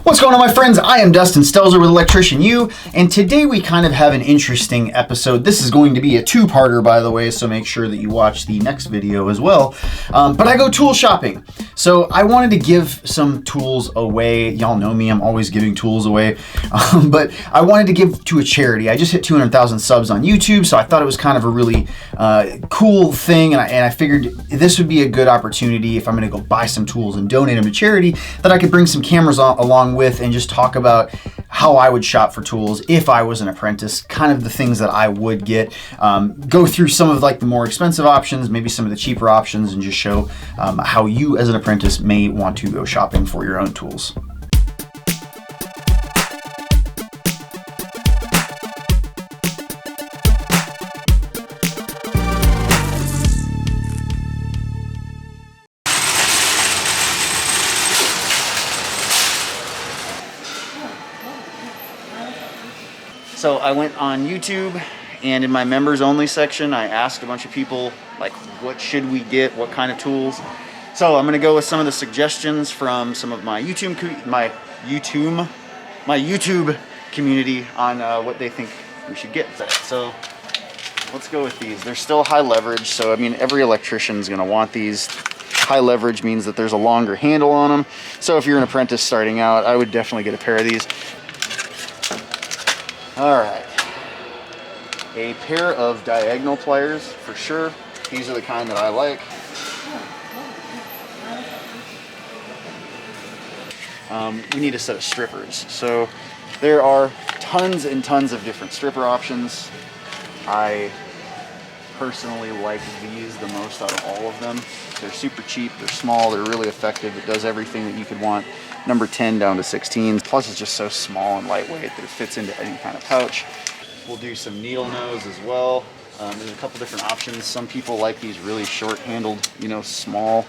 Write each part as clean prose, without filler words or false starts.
What's going on, my friends? I am Dustin Stelzer with Electrician U, and today we kind of have an interesting episode. This is going to be a two-parter, by the way, so make sure that you watch the next video as well. But I go tool shopping. So I wanted to give some tools away. Y'all know me, I'm always giving tools away. But I wanted to give to a charity. I just hit 200,000 subs on YouTube, so I thought it was kind of a really cool thing, and I figured this would be a good opportunity if I'm going to go buy some tools and donate them to charity, that I could bring some cameras along with and just talk about how I would shop for tools if I was an apprentice, kind of the things that I would get, go through some of like the more expensive options, maybe some of the cheaper options, and just show how you as an apprentice may want to go shopping for your own tools. So I went on YouTube, and in my members only section, I asked a bunch of people, like, what should we get, what kind of tools? So I'm gonna go with some of the suggestions from some of my YouTube community on what they think we should get. So let's go with these. They're still high leverage, so I mean, every electrician is gonna want these. High leverage means that there's a longer handle on them. So if you're an apprentice starting out, I would definitely get a pair of these. All right, a pair of diagonal pliers for sure. These are the kind that I like. We need a set of strippers. So there are tons and tons of different stripper options. I personally like these the most out of all of them. They're super cheap, they're small, they're really effective. It does everything that you could want. Number 10 down to 16. Plus it's just so small and lightweight that it fits into any kind of pouch. We'll do some needle nose as well. There's a couple different options. Some people like these really short handled, you know, small,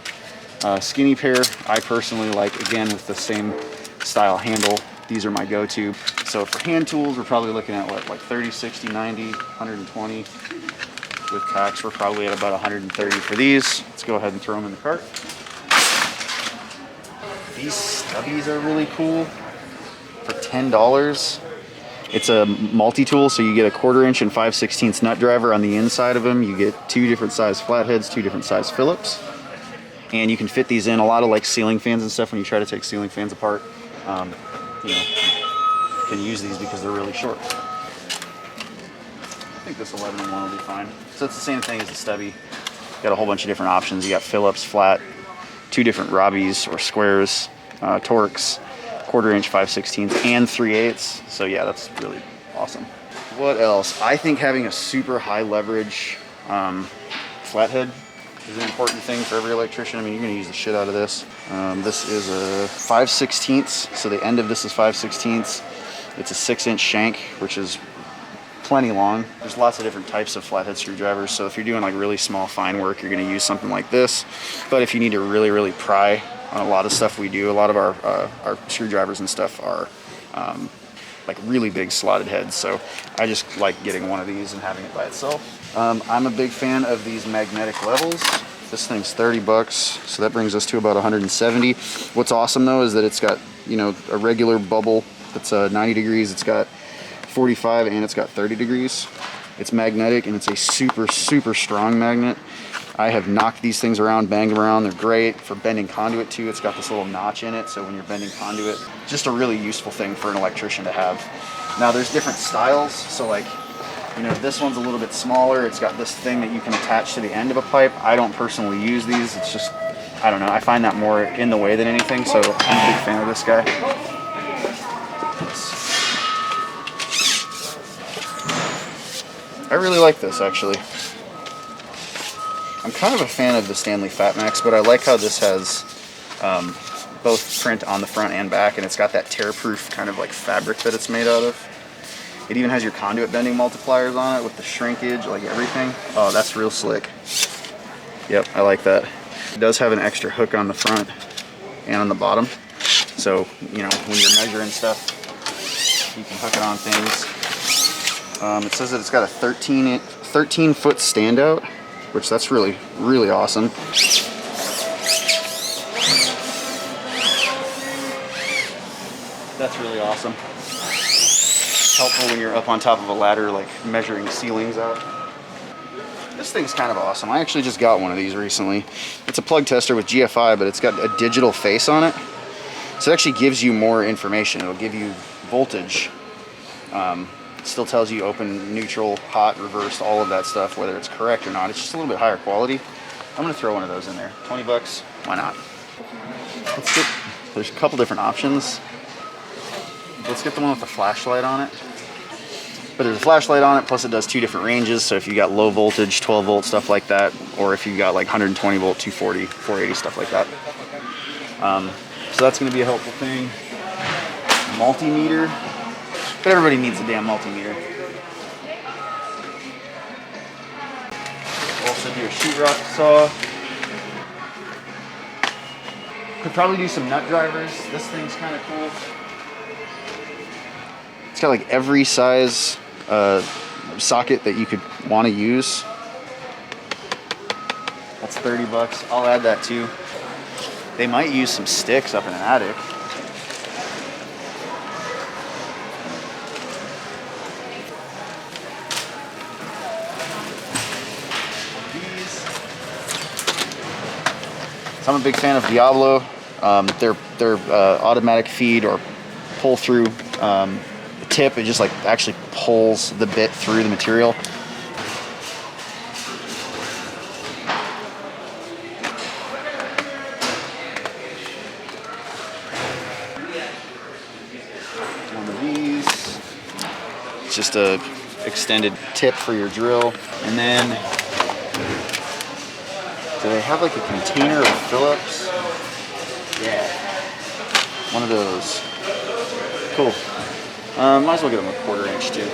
skinny pair. I personally like, again, with the same style handle. These are my go-to. So for hand tools, we're probably looking at what, like 30, 60, 90, 120. With tacks, we're probably at about 130 for these. Let's go ahead and throw them in the cart. These stubbies are really cool for $10. It's a multi-tool, so you get a 1/4 inch and 5/16 nut driver on the inside of them. You get 2 different size flatheads, 2 different size Phillips, and you can fit these in a lot of like ceiling fans and stuff. When you try to take ceiling fans apart, you know, you can use these because they're really short. I think this 11-in-1 will be fine. So it's the same thing as the stubby. Got a whole bunch of different options. You got Phillips, flat, 2 different Robbies or squares, Torx, 1/4 inch, 5/16, and 3/8. So yeah, that's really awesome. What else? I think having a super high leverage flathead is an important thing for every electrician. I mean, you're gonna use the shit out of this. This is a 5/16, so the end of this is 5/16. It's a 6-inch shank, which is plenty long. There's lots of different types of flathead screwdrivers, so if you're doing like really small fine work, you're going to use something like this. But if you need to really pry on a lot of stuff we do, a lot of our screwdrivers and stuff are like really big slotted heads, so I just like getting one of these and having it by itself. I'm a big fan of these magnetic levels. This thing's 30 bucks, so that brings us to about 170. What's awesome though is that it's got, you know, a regular bubble that's 90 degrees. It's got 45 and it's got 30 degrees. It's magnetic and it's a super strong magnet. I have knocked these things around, banged them around. They're great for bending conduit too. It's got this little notch in it, so when you're bending conduit, just a really useful thing for an electrician to have. Now there's different styles, so like, you know, this one's a little bit smaller. It's got this thing that you can attach to the end of a pipe. I don't personally use these. It's just, I don't know, I find that more in the way than anything, so I'm a big fan of this guy. I really like this, actually. I'm kind of a fan of the Stanley Fatmax, but I like how this has both print on the front and back, and it's got that tear-proof kind of like fabric that it's made out of. It even has your conduit bending multipliers on it with the shrinkage, like everything. Oh, that's real slick. Yep, I like that. It does have an extra hook on the front and on the bottom, so you know, when you're measuring stuff, you can hook it on things. It says that it's got a 13-foot standout, which that's really awesome. That's really awesome. Helpful when you're up on top of a ladder, like measuring ceilings out. This thing's kind of awesome. I actually just got one of these recently. It's a plug tester with GFI, but it's got a digital face on it. So it actually gives you more information. It'll give you voltage. It still tells you open, neutral, hot, reversed, all of that stuff, whether it's correct or not. It's just a little bit higher quality. I'm gonna throw one of those in there. 20 bucks, why not? There's a couple different options. Let's get the one with the flashlight on it. But there's a flashlight on it, plus it does 2 different ranges. So if you got low voltage, 12 volt, stuff like that, or if you got like 120 volt, 240, 480, stuff like that. So that's gonna be a helpful thing. Multimeter. But everybody needs a damn multimeter. Also do a sheetrock saw. Could probably do some nut drivers. This thing's kind of cool. It's got like every size socket that you could want to use. That's 30 bucks. I'll add that too. They might use some sticks up in an attic. So I'm a big fan of Diablo. Their automatic feed or pull through tip, it just like actually pulls the bit through the material. One of these. It's just a extended tip for your drill. And then do they have like a container of Phillips? Yeah. One of those. Cool. Might as well get them a 1/4 inch too.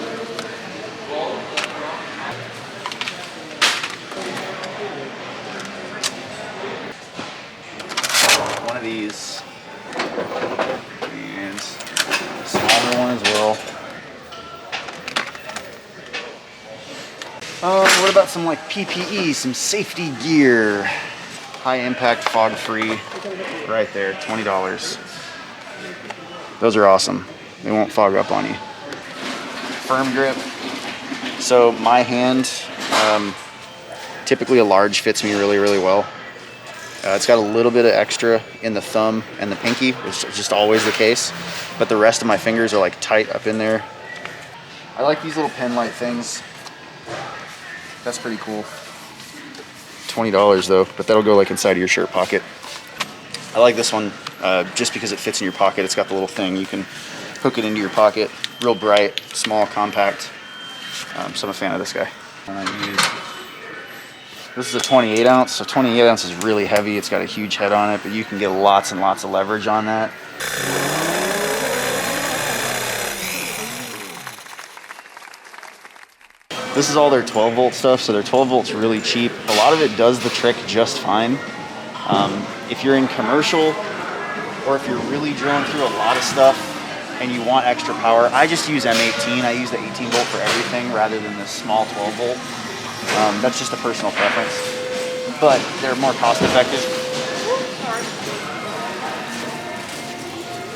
One of these. And a smaller one as well. What about some like PPE, some safety gear? High impact, fog free, right there, $20. Those are awesome. They won't fog up on you. Firm grip. So my hand, typically a large fits me really, really well. It's got a little bit of extra in the thumb and the pinky, which is just always the case. But the rest of my fingers are like tight up in there. I like these little pen light things. That's pretty cool. $20 though, but that'll go like inside of your shirt pocket. I like this one just because it fits in your pocket. It's got the little thing. You can hook it into your pocket. Real bright, small, compact. So I'm a fan of this guy. This is a 28 ounce. So 28 ounce is really heavy. It's got a huge head on it, but you can get lots and lots of leverage on that. This is all their 12 volt stuff, so their 12 volt's really cheap. A lot of it does the trick just fine. If you're in commercial, or if you're really drilling through a lot of stuff and you want extra power, I just use M18. I use the 18 volt for everything rather than the small 12 volt. That's just a personal preference, but they're more cost effective.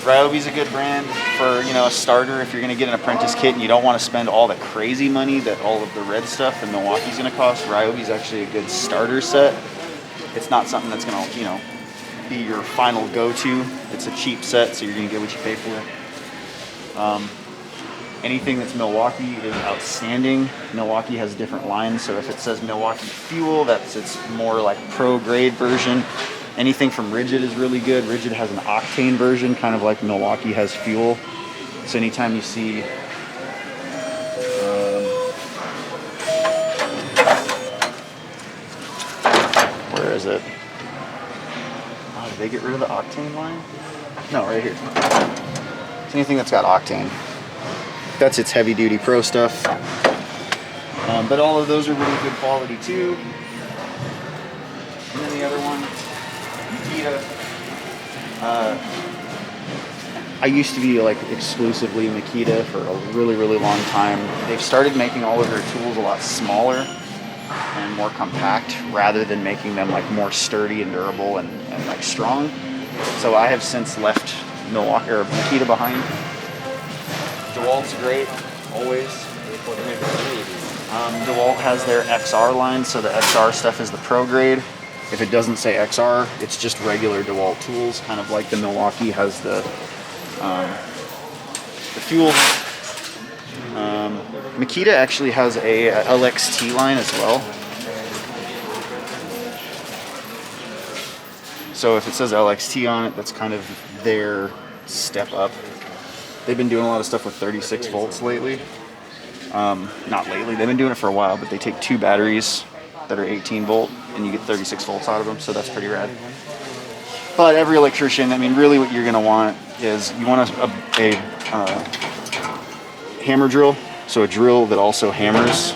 Ryobi's a good brand for, you know, a starter if you're going to get an apprentice kit and you don't want to spend all the crazy money that all of the red stuff in Milwaukee's going to cost. Ryobi's actually a good starter set. It's not something that's going to, you know, be your final go-to. It's a cheap set, so you're going to get what you pay for. Anything that's Milwaukee is outstanding. Milwaukee has different lines, so if it says Milwaukee Fuel, that's its more like pro grade version. Anything from Rigid is really good. Rigid has an octane version, kind of like Milwaukee has Fuel. So anytime you see where is it? Oh, did they get rid of the octane line? No, right here. So anything that's got octane. That's its heavy duty pro stuff. But all of those are really good quality too. And then the other one, Makita. I used to be like exclusively Makita for a really, really long time. They've started making all of their tools a lot smaller and more compact rather than making them like more sturdy and durable and like strong. So I have since left Milwaukee or Makita behind. DeWalt's great, always. DeWalt has their XR line, so the XR stuff is the pro grade. If it doesn't say XR, it's just regular DeWalt tools, kind of like the Milwaukee has the fuel. Makita actually has a LXT line as well. So if it says LXT on it, that's kind of their step up. They've been doing a lot of stuff with 36 volts lately. Not lately, they've been doing it for a while, but they take 2 batteries that are 18 volt and you get 36 volts out of them, so that's pretty rad. But every electrician, I mean, really what you're gonna want is you want a hammer drill, so a drill that also hammers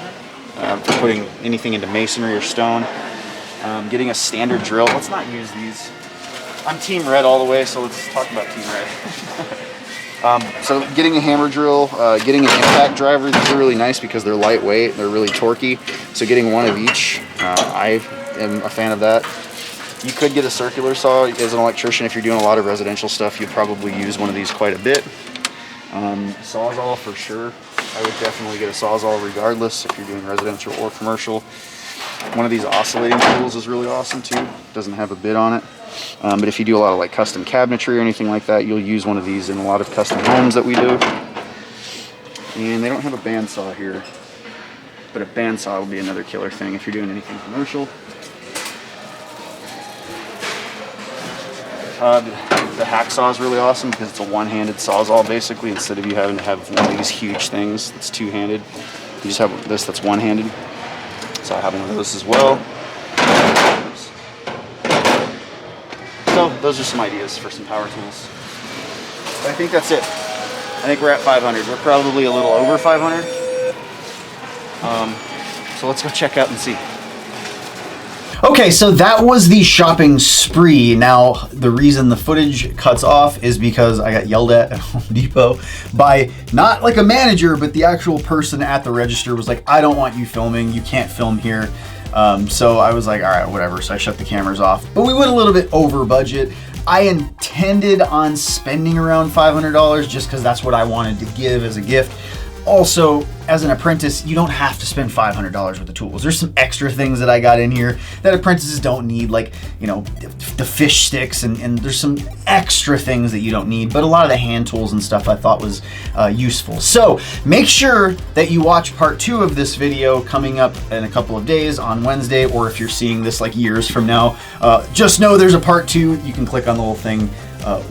for putting anything into masonry or stone. Getting a standard drill. Let's not use these. I'm Team Red all the way, so let's talk about Team Red. So getting a hammer drill, getting an impact driver, these are really nice because they're lightweight, they're really torquey. So getting one of each, I am a fan of that. You could get a circular saw. As an electrician, if you're doing a lot of residential stuff, you'd probably use one of these quite a bit. Sawzall for sure. I would definitely get a Sawzall regardless if you're doing residential or commercial. One of these oscillating tools is really awesome too. Doesn't have a bit on it. But if you do a lot of like custom cabinetry or anything like that, you'll use one of these in a lot of custom homes that we do. And they don't have a bandsaw here, but a bandsaw will be another killer thing if you're doing anything commercial. The hacksaw is really awesome because it's a one-handed sawzall basically, instead of you having to have one of these huge things that's two-handed. You just have this that's one-handed. So I have one of those as well. So those are some ideas for some power tools. But I think that's it. I think we're at 500. We're probably a little over 500. So let's go check out and see. Okay, so that was the shopping spree. Now, the reason the footage cuts off is because I got yelled at Home Depot by not like a manager, but the actual person at the register was like, I don't want you filming. You can't film here. So I was like, all right, whatever. So I shut the cameras off. But we went a little bit over budget. I intended on spending around $500 just because that's what I wanted to give as a gift. Also, as an apprentice, you don't have to spend $500 with the tools. There's some extra things that I got in here that apprentices don't need, like, you know, the fish sticks, and there's some extra things that you don't need, but a lot of the hand tools and stuff I thought was useful. So make sure that you watch part 2 of this video coming up in a couple of days on Wednesday, or if you're seeing this like years from now, just know there's a part 2. You can click on the little thing.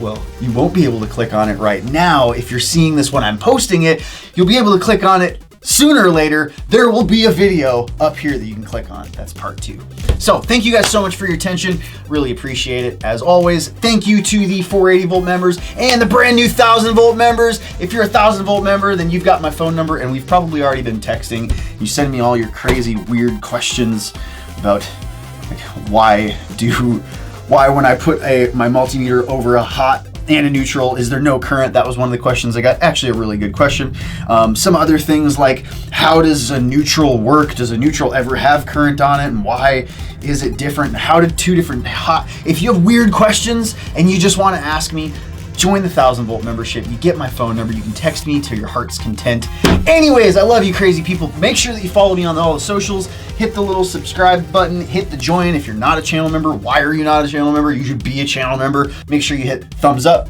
Well, you won't be able to click on it right now. If you're seeing this when I'm posting it, you'll be able to click on it sooner or later. There will be a video up here that you can click on. That's part 2. So thank you guys so much for your attention. Really appreciate it. As always, thank you to the 480 volt members and the brand new 1000 volt members. If you're a 1000 volt member, then you've got my phone number, and we've probably already been texting. You send me all your crazy, weird questions about like, why when I put my multimeter over a hot and a neutral, is there no current? That was one of the questions I got. Actually, a really good question. Some other things like, how does a neutral work? Does a neutral ever have current on it? And why is it different? How did two different hot... If you have weird questions and you just want to ask me, join the 1000 volt membership. You get my phone number. You can text me to your heart's content. Anyways, I love you crazy people. Make sure that you follow me on all the socials. Hit the little subscribe button. Hit the join if you're not a channel member. Why are you not a channel member? You should be a channel member. Make sure you hit thumbs up.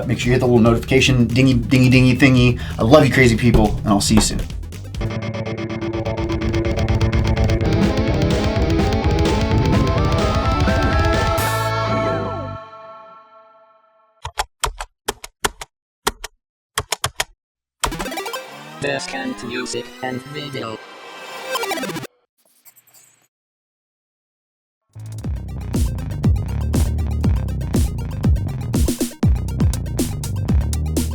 Make sure you hit the little notification dingy thingy. I love you crazy people, and I'll see you soon. Descant music and video.